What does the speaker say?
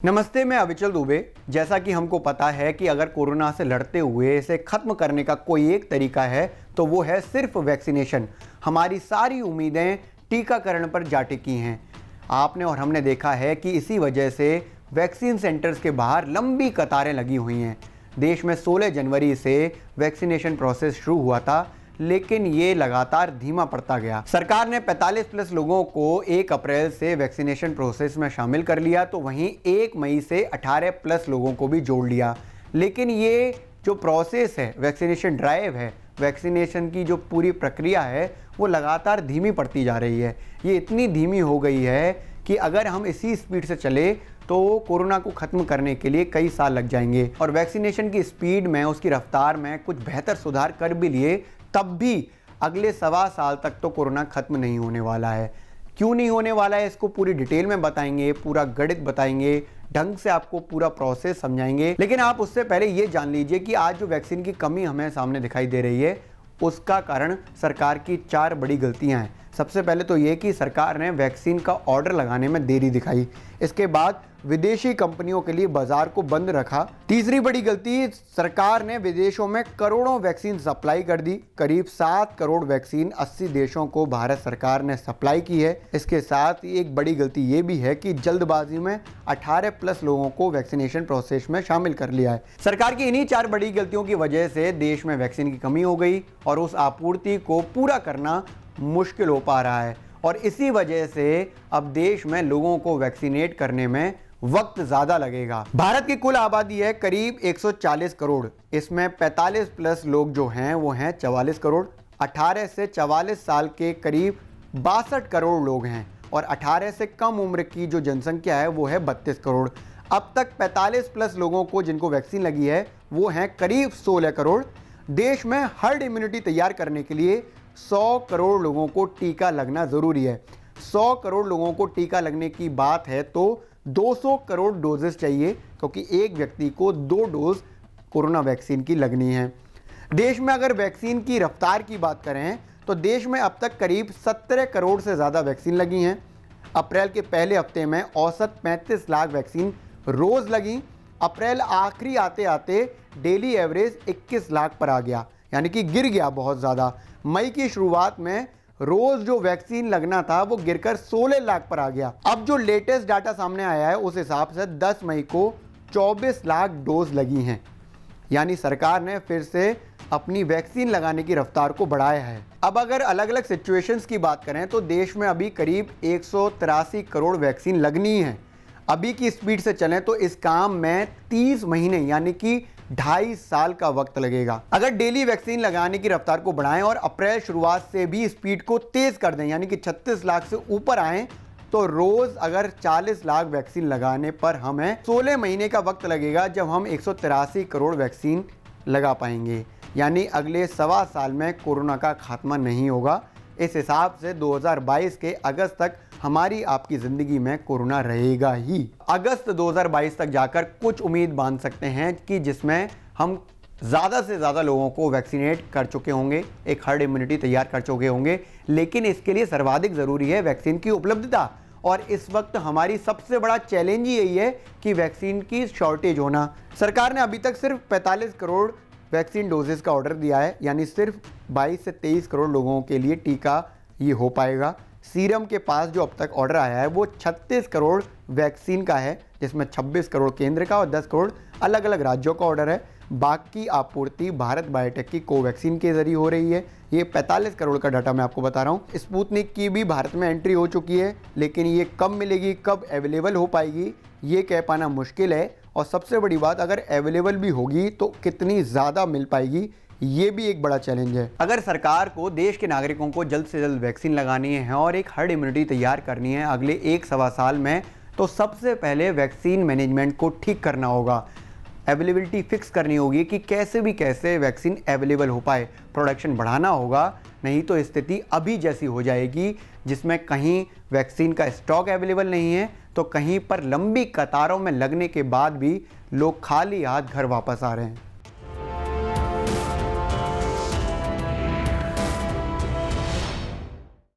नमस्ते, मैं अविचल दुबे। जैसा कि हमको पता है कि अगर कोरोना से लड़ते हुए इसे ख़त्म करने का कोई एक तरीका है तो वो है सिर्फ वैक्सीनेशन। हमारी सारी उम्मीदें टीकाकरण पर जा टिकी हैं। आपने और हमने देखा है कि इसी वजह से वैक्सीन सेंटर्स के बाहर लंबी कतारें लगी हुई हैं। देश में 16 जनवरी से वैक्सीनेशन प्रोसेस शुरू हुआ था, लेकिन ये लगातार धीमा पड़ता गया। सरकार ने 45+ लोगों को 1 अप्रैल से वैक्सीनेशन प्रोसेस में शामिल कर लिया, तो वहीं 1 मई से 18+ लोगों को भी जोड़ लिया। लेकिन ये जो प्रोसेस है, वैक्सीनेशन ड्राइव है, वैक्सीनेशन की जो पूरी प्रक्रिया है, वो लगातार धीमी पड़ती जा रही है। ये इतनी धीमी हो गई है कि अगर हम इसी स्पीड से चले तो कोरोना को ख़त्म करने के लिए कई साल लग जाएंगे। और वैक्सीनेशन की स्पीड में, उसकी रफ्तार में कुछ बेहतर सुधार कर भी लिए, तब भी अगले 1.25 साल तक तो कोरोना खत्म नहीं होने वाला है। क्यों नहीं होने वाला है, इसको पूरी डिटेल में बताएंगे, पूरा गणित बताएंगे, ढंग से आपको पूरा प्रोसेस समझाएंगे। लेकिन आप उससे पहले ये जान लीजिए कि आज जो वैक्सीन की कमी हमें सामने दिखाई दे रही है, उसका कारण सरकार की 4 बड़ी गलतियां हैं। सबसे पहले तो ये कि सरकार ने वैक्सीन का ऑर्डर लगाने में देरी दिखाई। इसके बाद विदेशी कंपनियों के लिए बाजार को बंद रखा। तीसरी बड़ी गलती, सरकार ने विदेशों में करोड़ों वैक्सीन सप्लाई कर दी। करीब 7 करोड़ वैक्सीन 80 देशों को भारत सरकार ने सप्लाई की है। इसके साथ एक बड़ी गलती ये भी है कि जल्दबाजी में 18+ लोगों को वैक्सीनेशन प्रोसेस में शामिल कर लिया है। सरकार की इन्हीं 4 बड़ी गलतियों की वजह से देश में वैक्सीन की कमी हो गई और उस आपूर्ति को पूरा करना मुश्किल हो पा रहा है। और इसी वजह से अब देश में लोगों को वैक्सीनेट करने में वक्त ज्यादा लगेगा। भारत की कुल आबादी है करीब 140 करोड़। इसमें 45+ लोग जो हैं वो हैं 44 करोड़। 18 से 44 साल के करीब 62 करोड़ लोग हैं और 18 से कम उम्र की जो जनसंख्या है वो है 32 करोड़। अब तक 45+ लोगों को जिनको वैक्सीन लगी है वो हैं करीब 16 करोड़। देश में हर्ड इम्यूनिटी तैयार करने के लिए 100 करोड़ लोगों को टीका लगना जरूरी है। 100 करोड़ लोगों को टीका लगने की बात है तो 200 करोड़ डोजेस चाहिए, क्योंकि एक व्यक्ति को 2 डोज कोरोना वैक्सीन की लगनी है। देश में अगर वैक्सीन की रफ्तार की बात करें तो देश में अब तक करीब 17 करोड़ से ज़्यादा वैक्सीन लगी हैं। अप्रैल के पहले हफ्ते में औसत 35 लाख वैक्सीन रोज़ लगी। अप्रैल आखिरी आते आते डेली एवरेज 21 लाख पर आ गया, यानी कि गिर गया बहुत ज़्यादा। मई की शुरुआत में रोज जो वैक्सीन लगना था वो गिरकर 16 लाख पर आ गया। अब जो लेटेस्ट डाटा सामने आया है उस हिसाब से 10 मई को 24 लाख डोज लगी हैं, यानी सरकार ने फिर से अपनी वैक्सीन लगाने की रफ्तार को बढ़ाया है। अब अगर अलग अलग सिचुएशंस की बात करें तो देश में अभी करीब 183 करोड़ वैक्सीन लगनी है। अभी की स्पीड से चलें तो इस काम में 30 महीने यानी कि 2.5 साल का वक्त लगेगा। अगर डेली वैक्सीन लगाने की रफ्तार को बढ़ाएं और अप्रैल शुरुआत से भी स्पीड को तेज कर दें, यानी कि 36 लाख से ऊपर आएं, तो रोज अगर 40 लाख वैक्सीन लगाने पर हमें 16 महीने का वक्त लगेगा, जब हम 183 करोड़ वैक्सीन लगा पाएंगे। यानी अगले 1.25 साल में कोरोना का खात्मा नहीं होगा। इस हिसाब से 2022 के अगस्त तक हमारी आपकी ज़िंदगी में कोरोना रहेगा ही। अगस्त 2022 तक जाकर कुछ उम्मीद बांध सकते हैं कि जिसमें हम ज़्यादा से ज़्यादा लोगों को वैक्सीनेट कर चुके होंगे, एक हर्ड इम्यूनिटी तैयार कर चुके होंगे। लेकिन इसके लिए सर्वाधिक ज़रूरी है वैक्सीन की उपलब्धता, और इस वक्त हमारी सबसे बड़ा चैलेंज ही यही है कि वैक्सीन की शॉर्टेज होना। सरकार ने अभी तक सिर्फ 45 करोड़ वैक्सीन डोजेस का ऑर्डर दिया है, यानी सिर्फ 22 से 23 करोड़ लोगों के लिए टीका ये हो पाएगा। सीरम के पास जो अब तक ऑर्डर आया है वो 36 करोड़ वैक्सीन का है, जिसमें 26 करोड़ केंद्र का और 10 करोड़ अलग अलग राज्यों का ऑर्डर है। बाकी आपूर्ति भारत बायोटेक की कोवैक्सीन के जरिए हो रही है। ये 45 करोड़ का डाटा मैं आपको बता रहा हूँ। स्पुतनिक की भी भारत में एंट्री हो चुकी है, लेकिन ये कब मिलेगी, कब अवेलेबल हो पाएगी, ये कह पाना मुश्किल है। और सबसे बड़ी बात, अगर अवेलेबल भी होगी तो कितनी ज़्यादा मिल पाएगी, ये भी एक बड़ा चैलेंज है। अगर सरकार को देश के नागरिकों को जल्द से जल्द वैक्सीन लगानी है और एक हर्ड इम्यूनिटी तैयार करनी है अगले 1-1.25 साल में, तो सबसे पहले वैक्सीन मैनेजमेंट को ठीक करना होगा। अवेलेबिलिटी फिक्स करनी होगी कि कैसे भी कैसे वैक्सीन अवेलेबल हो पाए। प्रोडक्शन बढ़ाना होगा, नहीं तो स्थिति अभी जैसी हो जाएगी, जिसमें कहीं वैक्सीन का स्टॉक अवेलेबल नहीं है तो कहीं पर लंबी कतारों में लगने के बाद भी लोग खाली हाथ घर वापस आ रहे हैं।